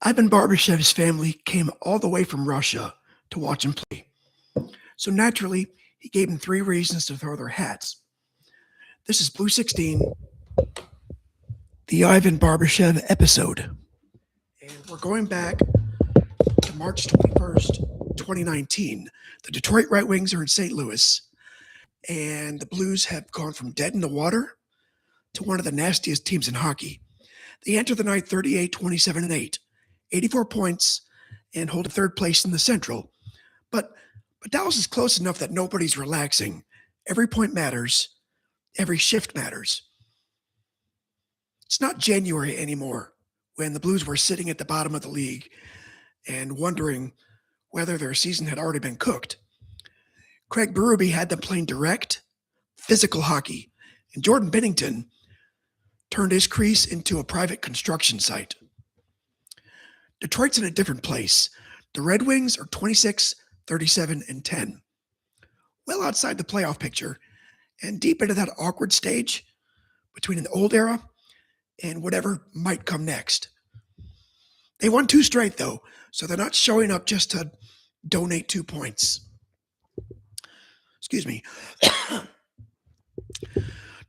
Ivan Barbashev's family came all the way from Russia to watch him play. So naturally, he gave them three reasons to throw their hats. This is Blue 16, the Ivan Barbashev episode. And we're going back to March 21st, 2019. The Detroit Red Wings are in St. Louis, and the Blues have gone from dead in the water to one of the nastiest teams in hockey. They enter the night 38, 27, and 8, 84 points, and hold a third place in the Central. But Dallas is close enough that nobody's relaxing. Every point matters. Every shift matters. It's not January anymore when the Blues were sitting at the bottom of the league and wondering whether their season had already been cooked. Craig Berube had them playing direct, physical hockey, and Jordan Binnington turned his crease into a private construction site. Detroit's in a different place. The Red Wings are 26, 37, and 10. Well outside the playoff picture and deep into that awkward stage between an old era and whatever might come next. They won 2 straight, though, so they're not showing up just to donate 2 points. Excuse me.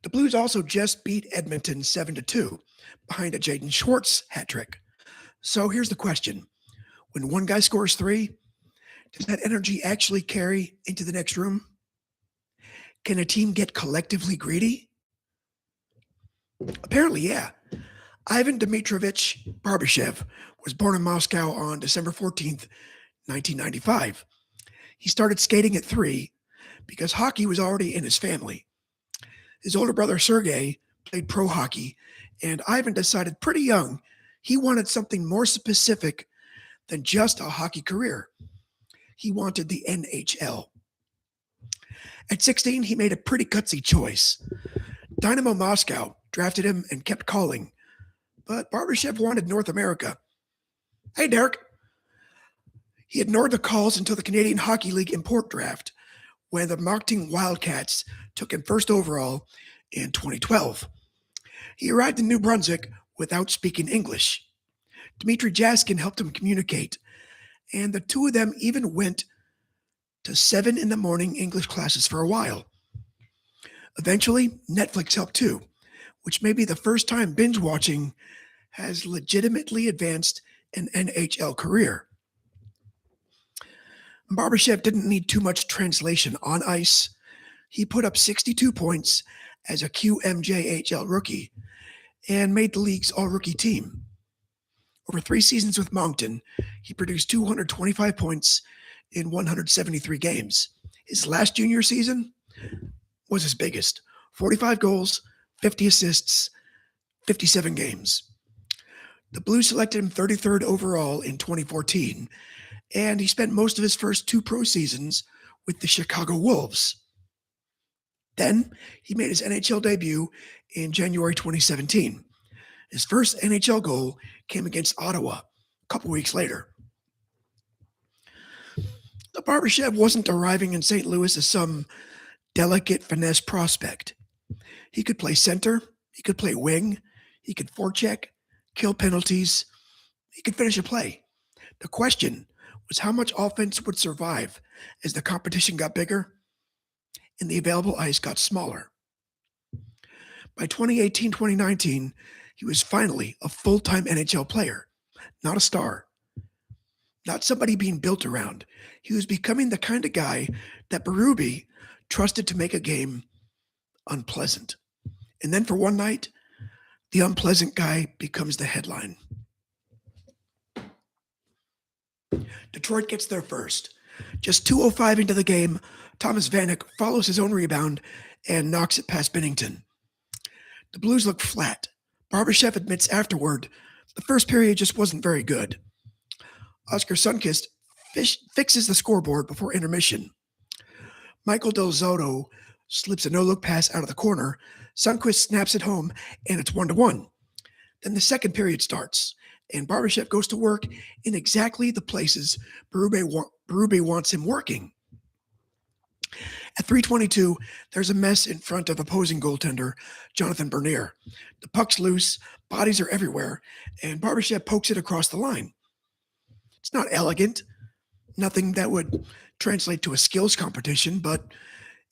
The Blues also just beat Edmonton 7-2 behind a Jaden Schwartz hat trick. So here's the question. When one guy scores 3, does that energy actually carry into the next room? Can a team get collectively greedy? Apparently, yeah. Ivan Dmitrovich Barbashev was born in Moscow on December 14th, 1995. He started skating at 3 because hockey was already in his family. His older brother Sergei played pro hockey, and Ivan decided pretty young he wanted something more specific than just a hockey career. He wanted the NHL. At 16, he made a pretty gutsy choice. Dynamo Moscow drafted him and kept calling, but Barbashev wanted North America. Hey, Derek. He ignored the calls until the Canadian Hockey League import draft, when the Marketing Wildcats took him first overall in 2012. He arrived in New Brunswick without speaking English. Dmitry Jaskin helped him communicate, and the two of them even went to 7 in the morning English classes for a while. Eventually, Netflix helped too, which may be the first time binge watching has legitimately advanced an NHL career. Barbashev didn't need too much translation on ice. He put up 62 points as a QMJHL rookie and made the league's all-rookie team. Over 3 seasons with Moncton, he produced 225 points in 173 games. His last junior season was his biggest. 45 goals, 50 assists, 57 games. The Blues selected him 33rd overall in 2014, and he spent most of his first 2 pro seasons with the Chicago Wolves. Then he made his NHL debut in January 2017. His first NHL goal came against Ottawa a couple weeks later. The Barbashev wasn't arriving in St. Louis as some delicate finesse prospect. He could play center, he could play wing, he could forecheck, kill penalties, he could finish a play. The question was how much offense would survive as the competition got bigger and the available ice got smaller. By 2018-2019, he was finally a full-time NHL player, not a star, not somebody being built around. He was becoming the kind of guy that Berube trusted to make a game unpleasant. And then for one night, the unpleasant guy becomes the headline. Detroit gets there first. Just 2:05 into the game, Thomas Vanek follows his own rebound and knocks it past Binnington. The Blues look flat. Barbashev admits afterward the first period just wasn't very good. Oscar Sundqvist fixes the scoreboard before intermission. Michael Del Zotto slips a no-look pass out of the corner. Sundqvist snaps it home, and it's 1-1. Then the second period starts, and Barbashev goes to work in exactly the places Berube wants him working. At 3:22, there's a mess in front of opposing goaltender Jonathan Bernier. The puck's loose, bodies are everywhere, and Barbashev pokes it across the line. It's not elegant, nothing that would translate to a skills competition, but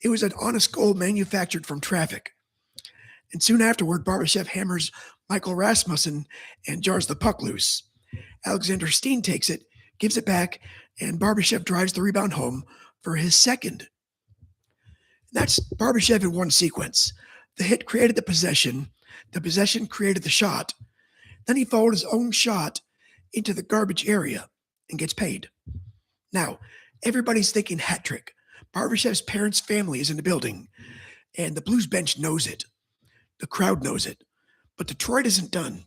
it was an honest goal manufactured from traffic. And soon afterward, Barbashev hammers Michael Rasmussen and jars the puck loose. Alexander Steen takes it, gives it back, and Barbashev drives the rebound home for his second. That's Barbashev in one sequence. The hit created the possession created the shot, then he followed his own shot into the garbage area and gets paid. Now, everybody's thinking hat trick. Barbashev's parents' family is in the building, and the Blues bench knows it. The crowd knows it. But Detroit isn't done.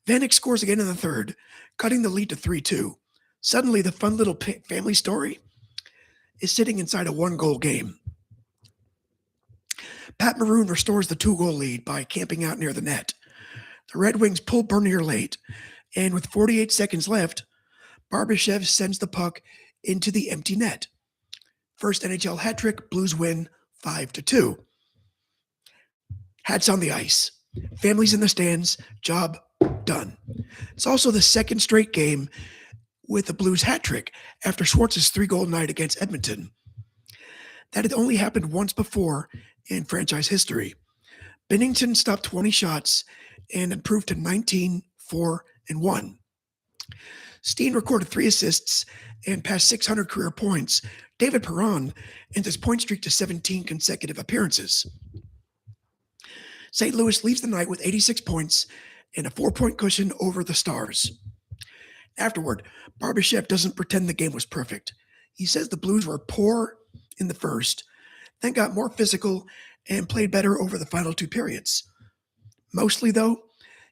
Vanek scores again in the third, cutting the lead to 3-2. Suddenly, the fun little family story is sitting inside a one-goal game. Pat Maroon restores the 2-goal lead by camping out near the net. The Red Wings pull Bernier late, and with 48 seconds left, Barbashev sends the puck into the empty net. First NHL hat trick, Blues win 5-2. Hats on the ice. Families in the stands. Job done. It's also the second straight game with the Blues hat trick after Schwartz's 3-goal night against Edmonton. That had only happened once before in franchise history. Binnington stopped 20 shots and improved to 19, 4, and 1. Steen recorded 3 assists and passed 600 career points. David Perron ends his point streak to 17 consecutive appearances. St. Louis leaves the night with 86 points and a 4-point cushion over the Stars. Afterward, Barbashev doesn't pretend the game was perfect. He says the Blues were poor in the first, then got more physical and played better over the final 2 periods. Mostly, though,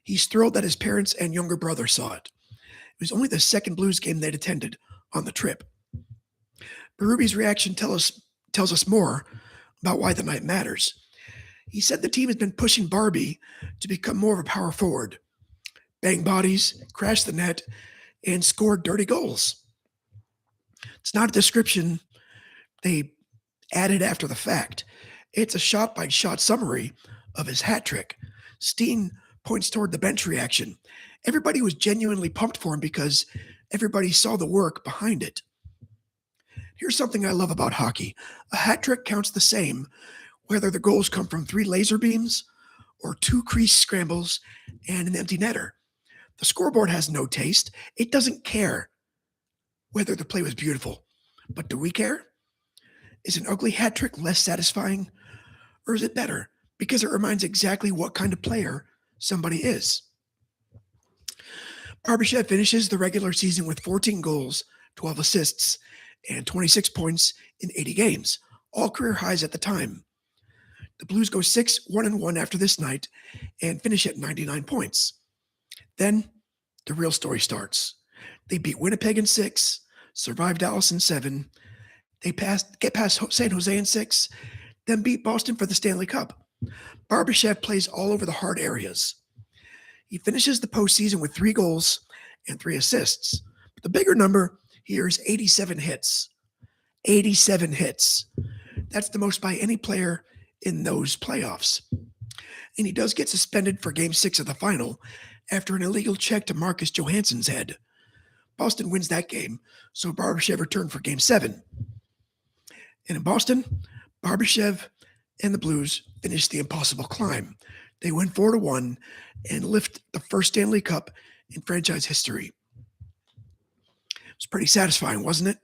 he's thrilled that his parents and younger brother saw it. It was only the second Blues game they'd attended on the trip. Berube's reaction tells us more about why the night matters. He said the team has been pushing Barbie to become more of a power forward. Bang bodies, crash the net, and score dirty goals. It's not a description they added after the fact. It's a shot-by-shot summary of his hat trick. Steen points toward the bench reaction. Everybody was genuinely pumped for him because everybody saw the work behind it. Here's something I love about hockey. A hat trick counts the same whether the goals come from 3 laser beams or 2 crease scrambles and an empty netter. The scoreboard has no taste. It doesn't care whether the play was beautiful. But do we care? Is an ugly hat trick less satisfying? Or is it better because it reminds exactly what kind of player somebody is? Barbashev finishes the regular season with 14 goals, 12 assists, and 26 points in 80 games, all career highs at the time. The Blues go 6-1-1 after this night and finish at 99 points. Then the real story starts. They beat Winnipeg in 6, survive Dallas in 7. They get past San Jose in 6, then beat Boston for the Stanley Cup. Barbashev plays all over the hard areas. He finishes the postseason with 3 goals and 3 assists. But the bigger number here is 87 hits. 87 hits. That's the most by any player in those playoffs. And he does get suspended for Game 6 of the final after an illegal check to Marcus Johansson's head. Boston wins that game, so Barbashev returned for Game 7. And in Boston, Barbashev and the Blues finish the impossible climb. They win 4-1 and lift the first Stanley Cup in franchise history. It was pretty satisfying, wasn't it?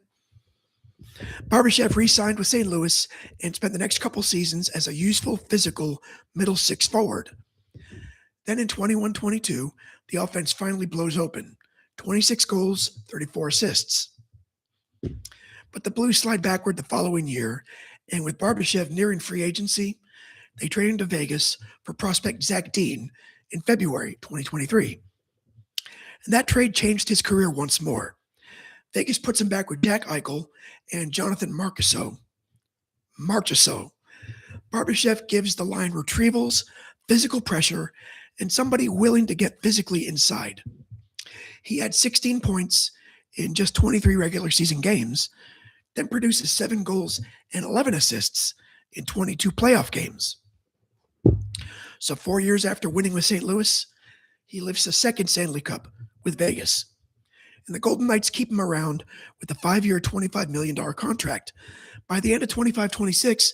Barbashev re-signed with St. Louis and spent the next couple seasons as a useful, physical middle 6 forward. Then in 21-22, the offense finally blows open. 26 goals, 34 assists. But the Blues slide backward the following year, and with Barbashev nearing free agency, they trade him to Vegas for prospect Zach Dean in February 2023. And that trade changed his career once more. Vegas puts him back with Jack Eichel and Jonathan Marchessault. Barbashev gives the line retrievals, physical pressure, and somebody willing to get physically inside. He had 16 points in just 23 regular season games, then produces 7 goals and 11 assists in 22 playoff games. So 4 years after winning with St. Louis, he lifts a second Stanley Cup with Vegas. and the Golden Knights keep him around with a 5-year, $25 million contract. By the end of 25-26,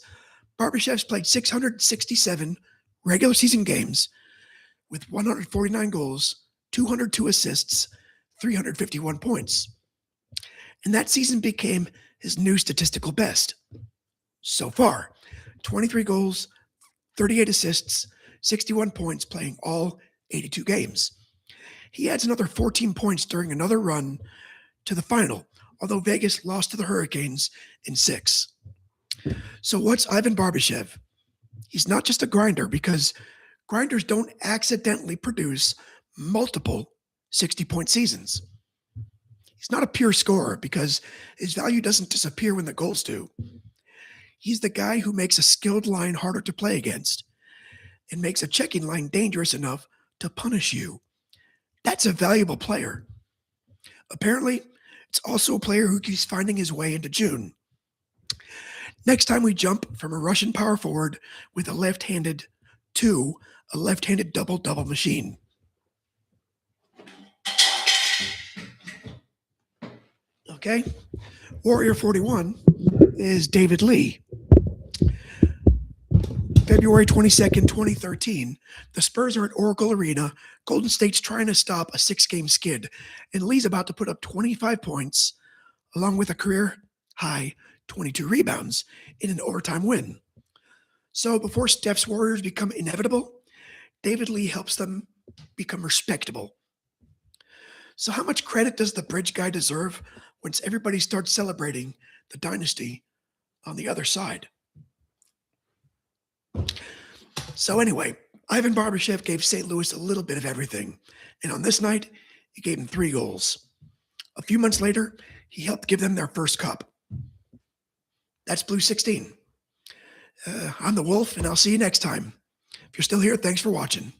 Barbashev's played 667 regular season games with 149 goals, 202 assists, 351 points. And that season became his new statistical best. So far, 23 goals, 38 assists, 61 points playing all 82 games. He adds another 14 points during another run to the final, although Vegas lost to the Hurricanes in 6. So what's Ivan Barbashev? He's not just a grinder, because grinders don't accidentally produce multiple 60-point seasons. He's not a pure scorer, because his value doesn't disappear when the goals do. He's the guy who makes a skilled line harder to play against and makes a checking line dangerous enough to punish you. That's a valuable player. Apparently, it's also a player who keeps finding his way into June. Next time we jump from a Russian power forward with a left-handed to a left-handed double-double machine. Okay? Warrior 41 is David Lee. February 22nd, 2013, the Spurs are at Oracle Arena. Golden State's trying to stop a 6-game skid, and Lee's about to put up 25 points, along with a career-high 22 rebounds in an overtime win. So before Steph's Warriors become inevitable, David Lee helps them become respectable. So how much credit does the bridge guy deserve once everybody starts celebrating the dynasty on the other side? So anyway, Ivan Barbashev gave St. Louis a little bit of everything, and on this night, he gave them 3 goals. A few months later, he helped give them their first cup. That's Blue 16. I'm the Wolf, and I'll see you next time. If you're still here, thanks for watching.